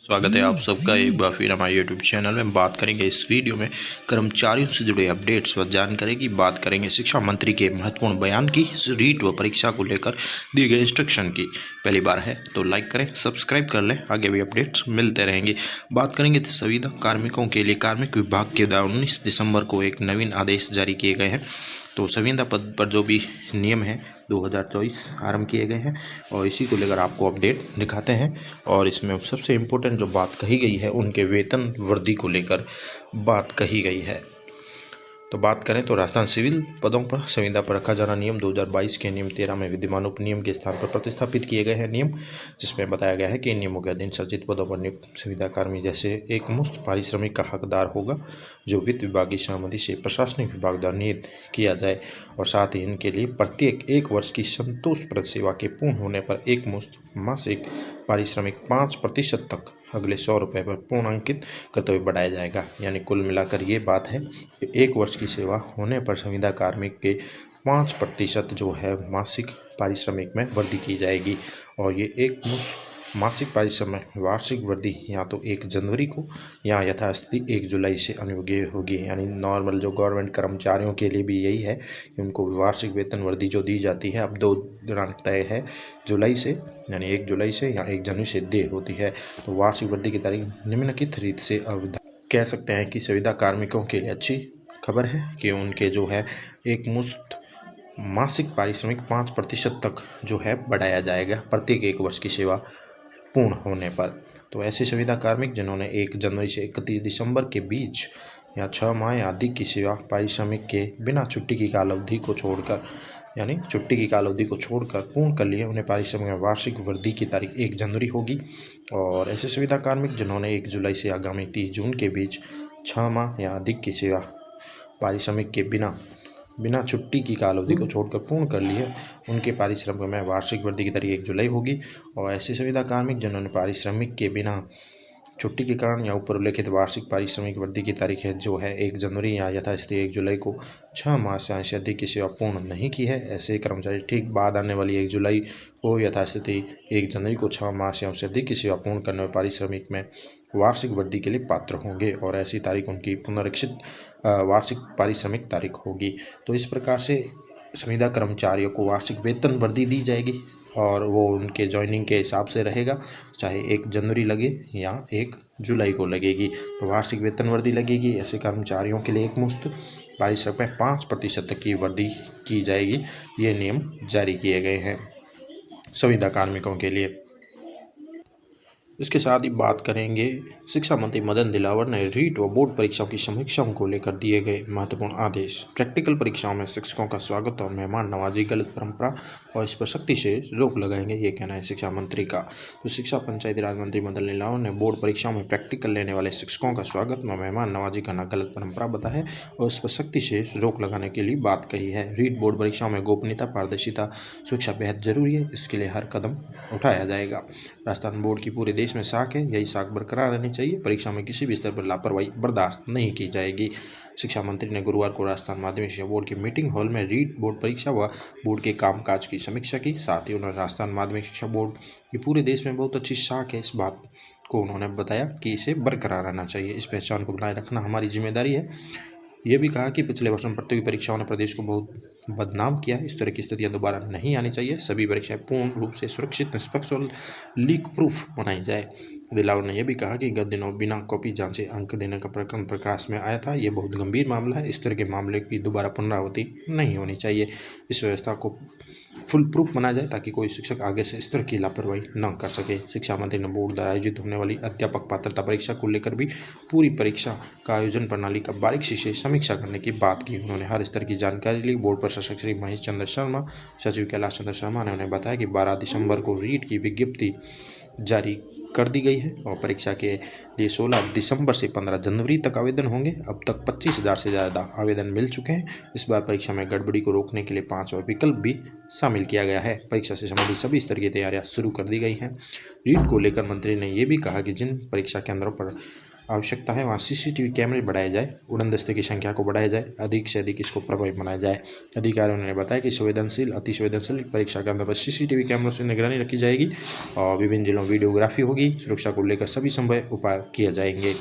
स्वागत है आप सबका एक बार फिर हमारे यूट्यूब चैनल में। बात करेंगे इस वीडियो में कर्मचारियों से जुड़े अपडेट्स व जानकारी की बात करेंगे। शिक्षा मंत्री के महत्वपूर्ण बयान की, रीट व परीक्षा को लेकर दिए गए इंस्ट्रक्शन की। पहली बार है तो लाइक करें, सब्सक्राइब कर लें, आगे भी अपडेट्स मिलते रहेंगे। बात करेंगे संविदा कार्मिकों के लिए कार्मिक विभाग के द्वारा 19 दिसंबर को एक नवीन आदेश जारी किए गए हैं। तो संविदा पद पर जो भी नियम है 2024 आरंभ किए गए हैं और इसी को लेकर आपको अपडेट दिखाते हैं। और इसमें सबसे इम्पोर्टेंट जो बात कही गई है उनके वेतन वृद्धि को लेकर बात कही गई है। तो बात करें तो राजस्थान सिविल पदों पर संविदा पर रखा जाना नियम 2022 के नियम 13 में विद्यमान उपनियम के स्थान पर प्रतिस्थापित किए गए हैं नियम, जिसमें बताया गया है कि इन नियमों के अधीन सर्जित पदों पर नियुक्त संविदा कर्मी जैसे एक मुश्त पारिश्रमिक का हकदार होगा, जो वित्त विभाग की सहमति से प्रशासनिक विभाग द्वारा नियुक्त किया जाए। और साथ ही इनके लिए प्रत्येक 1 वर्ष की संतोषप्रद सेवा के पूर्ण होने पर एक मुश्त मासिक पारिश्रमिक 5% तक अगले 100 रुपये पर पूर्णांकित करते हुए बढ़ाया जाएगा। यानी कुल मिलाकर ये बात है कि 1 वर्ष की सेवा होने पर संविदा कार्मिक के 5% जो है मासिक पारिश्रमिक में वृद्धि की जाएगी। और ये एक मासिक पारिश्रमिक वार्षिक वृद्धि या तो 1 जनवरी को या यथास्थिति 1 जुलाई से अनुयोज्य होगी। यानी नॉर्मल जो गवर्नमेंट कर्मचारियों के लिए भी यही है कि उनको वार्षिक वेतन वृद्धि जो दी जाती है अब 2 दिनांक तय है जुलाई से, यानी 1 जुलाई से या 1 जनवरी से दे होती है। तो वार्षिक वृद्धि की तारीख निम्नलिखित रीत से कह सकते हैं कि संविदा कार्मिकों के लिए अच्छी खबर है कि उनके जो है एक मुश्त मासिक पारिश्रमिक 5% तक जो है बढ़ाया जाएगा प्रत्येक 1 वर्ष की सेवा पूर्ण होने पर। तो ऐसे संविदा कार्मिक जिन्होंने 1 जनवरी से 31 दिसंबर के बीच या 6 माह या अधिक की सेवा पारिश्रमिक के बिना छुट्टी की काल अवधि को छोड़कर, यानी छुट्टी की काल अवधि को छोड़कर पूर्ण कर लिए, उन्हें पारिश्रमिक में वार्षिक वृद्धि की तारीख 1 जनवरी होगी। और ऐसे संविदा कार्मिक जिन्होंने 1 जुलाई से आगामी 30 जून के बीच 6 माह या अधिक की सेवा पारिश्रमिक के बिना छुट्टी की काल अवधि को छोड़कर पूर्ण कर ली है, उनके पारिश्रमिक में वार्षिक वृद्धि की तारीख 1 जुलाई होगी। और ऐसे संविदा कार्मिक जिन्होंने पारिश्रमिक के बिना छुट्टी के कारण या ऊपर उल्लेखित वार्षिक पारिश्रमिक वृद्धि की तारीख है जो है 1 जनवरी या यथास्थिति 1 जुलाई को 6 माह से अधिक की सेवा पूर्ण नहीं की है, ऐसे कर्मचारी ठीक बाद आने वाली 1 जुलाई को यथास्थिति 1 जनवरी को 6 माह से अधिक की सेवा पूर्ण करने वाले पारिश्रमिक में वार्षिक वृद्धि के लिए पात्र होंगे। और ऐसी तारीख उनकी पुनरीक्षित वार्षिक पारिश्रमिक तारीख होगी। तो इस प्रकार से संविदा कर्मचारियों को वार्षिक वेतन वृद्धि दी जाएगी और वो उनके ज्वाइनिंग के हिसाब से रहेगा, चाहे 1 जनवरी लगे या 1 जुलाई को लगेगी। तो वार्षिक वेतन वृद्धि लगेगी। ऐसे कर्मचारियों के लिए एक मुश्त पारिश्रमिक में 5% तक की वृद्धि की जाएगी। ये नियम जारी किए गए हैं संविदा कार्मिकों के लिए। इसके साथ ही बात करेंगे शिक्षा मंत्री मदन दिलावर ने रीट व बोर्ड परीक्षाओं की समीक्षाओं को लेकर दिए गए महत्वपूर्ण आदेश। प्रैक्टिकल परीक्षाओं में शिक्षकों का स्वागत और मेहमान नवाजी गलत परंपरा और इस पर सख्ती से रोक लगाएंगे, ये कहना है शिक्षा मंत्री का। तो शिक्षा पंचायती राज मंत्री मदन दिलावर ने बोर्ड परीक्षाओं में प्रैक्टिकल लेने वाले शिक्षकों का स्वागत व मेहमान नवाजी करना गलत परंपरा बताया है और इस पर सख्ती से रोक लगाने के लिए बात कही है। रीट बोर्ड परीक्षाओं में गोपनीयता, पारदर्शिता, सुरक्षा बेहद जरूरी है, इसके लिए हर कदम उठाया जाएगा। राजस्थान बोर्ड की पूरे देश में साख है, यही साख बरकरार रहनी चाहिए। परीक्षा में किसी भी स्तर पर लापरवाही बर्दाश्त नहीं की जाएगी। शिक्षा मंत्री ने गुरुवार को राजस्थान माध्यमिक शिक्षा बोर्ड की मीटिंग हॉल में रीट बोर्ड परीक्षा व बोर्ड के कामकाज की समीक्षा की। साथ ही उन्होंने राजस्थान माध्यमिक शिक्षा बोर्ड की पूरे देश में बहुत अच्छी साख है, इस बात को उन्होंने बताया कि इसे बरकरार रहना चाहिए। इस पहचान को बनाए रखना हमारी जिम्मेदारी है। ये भी कहा कि पिछले वर्षों में प्रतियोगी परीक्षाओं ने प्रदेश को बहुत बदनाम किया है, इस तरह की स्थितियां दोबारा नहीं आनी चाहिए। सभी परीक्षाएं पूर्ण रूप से सुरक्षित, निष्पक्ष और लीक प्रूफ बनाई जाए। दिलावर ने यह भी कहा कि गत दिनों बिना कॉपी जांचे अंक देने का प्रकरण प्रकाश में आया था, ये बहुत गंभीर मामला है, इस तरह के मामले की दोबारा पुनरावृत्ति नहीं होनी चाहिए। इस व्यवस्था को फुल प्रूफ बनाया जाए ताकि कोई शिक्षक आगे से इस तरह की लापरवाही न कर सके। शिक्षा मंत्री ने बोर्ड द्वारा आयोजित होने वाली अध्यापक पात्रता परीक्षा को लेकर भी पूरी परीक्षा का आयोजन प्रणाली का बारीकी से समीक्षा करने की बात की। उन्होंने हर स्तर की जानकारी ली। बोर्ड प्रशासक श्री महेश चंद्र शर्मा, सचिव कैलाश चंद्र शर्मा ने उन्हें बताया कि 12 दिसंबर को रीट की विज्ञप्ति जारी कर दी गई है और परीक्षा के लिए 16 दिसंबर से 15 जनवरी तक आवेदन होंगे। अब तक 25,000 से ज़्यादा आवेदन मिल चुके हैं। इस बार परीक्षा में गड़बड़ी को रोकने के लिए 5 विकल्प भी शामिल किया गया है। परीक्षा से संबंधित सभी स्तर की तैयारियां शुरू कर दी गई हैं। रीट को लेकर मंत्री ने यह भी कहा कि जिन परीक्षा केंद्रों पर आवश्यकता है वहाँ सीसीटीवी कैमरे बढ़ाए जाए, उड़न दस्ते की संख्या को बढ़ाया जाए, अधिक से अधिक इसको प्रभावी बनाया जाए। अधिकारियों ने बताया कि अति संवेदनशील परीक्षा केंद्र पर सीसीटीवी कैमरों से निगरानी रखी जाएगी और विभिन्न जिलों में वीडियोग्राफी होगी। सुरक्षा को लेकर सभी संभव उपाय किए जाएंगे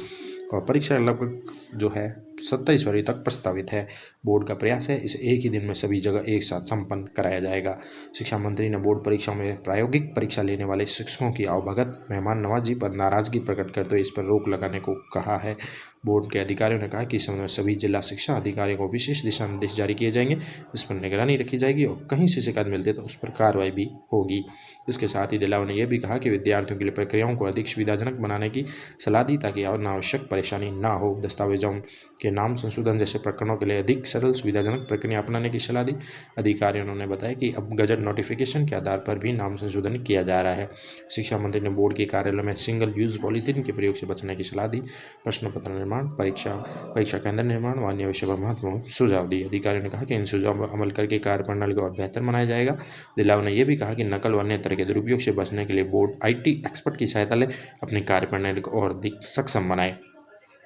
और परीक्षा लगभग जो है 27 फरवरी तक प्रस्तावित है। बोर्ड का प्रयास है इसे एक ही दिन में सभी जगह एक साथ संपन्न कराया जाएगा। शिक्षा मंत्री ने बोर्ड परीक्षाओं में प्रायोगिक परीक्षा लेने वाले शिक्षकों की अवभगत मेहमान नवाजी पर नाराजगी प्रकट करते हुए इस पर रोक लगाने को कहा है। बोर्ड के अधिकारियों ने कहा कि इस समय सभी जिला शिक्षा अधिकारियों को विशेष दिशा निर्देश जारी किए जाएंगे, इस पर निगरानी रखी जाएगी और कहीं से शिकायत मिलती है तो उस पर कार्रवाई भी होगी। इसके साथ ही दिलावर ने यह भी कहा कि विद्यार्थियों के लिए प्रक्रियाओं को अधिक सुविधाजनक बनाने की सलाह दी ताकि अनावश्यक परेशानी ना हो। दस्तावेजों के नाम संशोधन जैसे प्रकरणों के लिए अधिक सरल सुविधाजनक प्रक्रिया अपनाने की सलाह दी। अधिकारियों ने बताया कि अब गजट नोटिफिकेशन के आधार पर भी नाम संशोधन किया जा रहा है। शिक्षा मंत्री ने बोर्ड के कार्यालय में सिंगल यूज पॉलीथीन के प्रयोग से बचने की सलाह दी। प्रश्न पत्र निर्माण, परीक्षा केंद्र निर्माण व अन्य विषय पर महत्वपूर्ण सुझाव दिए। अधिकारियों ने कहा कि इन सुझाव पर अमल करके कार्य प्रणाली को और बेहतर बनाया जाएगा। दिलावर ने यह भी कहा कि नकल व अन्य तरह के दुरुपयोग से बचने के लिए बोर्ड IT एक्सपर्ट की सहायता ले अपनी कार्य प्रणाली को और अधिक सक्षम बनाए।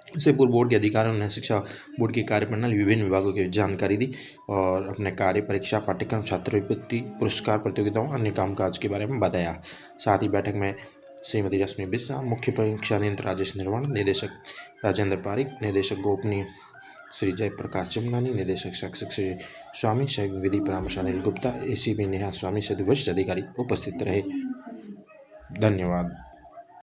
इससे पूर्व बोर्ड के अधिकारियों ने शिक्षा बोर्ड की कार्यप्रणाली, विभिन्न विभागों की जानकारी दी और अपने कार्य, परीक्षा, पाठ्यक्रम, छात्रवृत्ति, पुरस्कार प्रतियोगिताओं, अन्य कामकाज के बारे में बताया। साथ ही बैठक में श्रीमती रश्मि बिस्सा, मुख्य परीक्षा नियंत्रक राजेश निर्वाण, निदेशक राजेंद्र पारिक, निदेशक गोपनीय श्री जयप्रकाश चमनानी, निदेशक शिक्षक श्री स्वामी, सह विधि परामर्श अनिल गुप्ता, ACP नेहा स्वामी सहित वरिष्ठ अधिकारी उपस्थित रहे। धन्यवाद।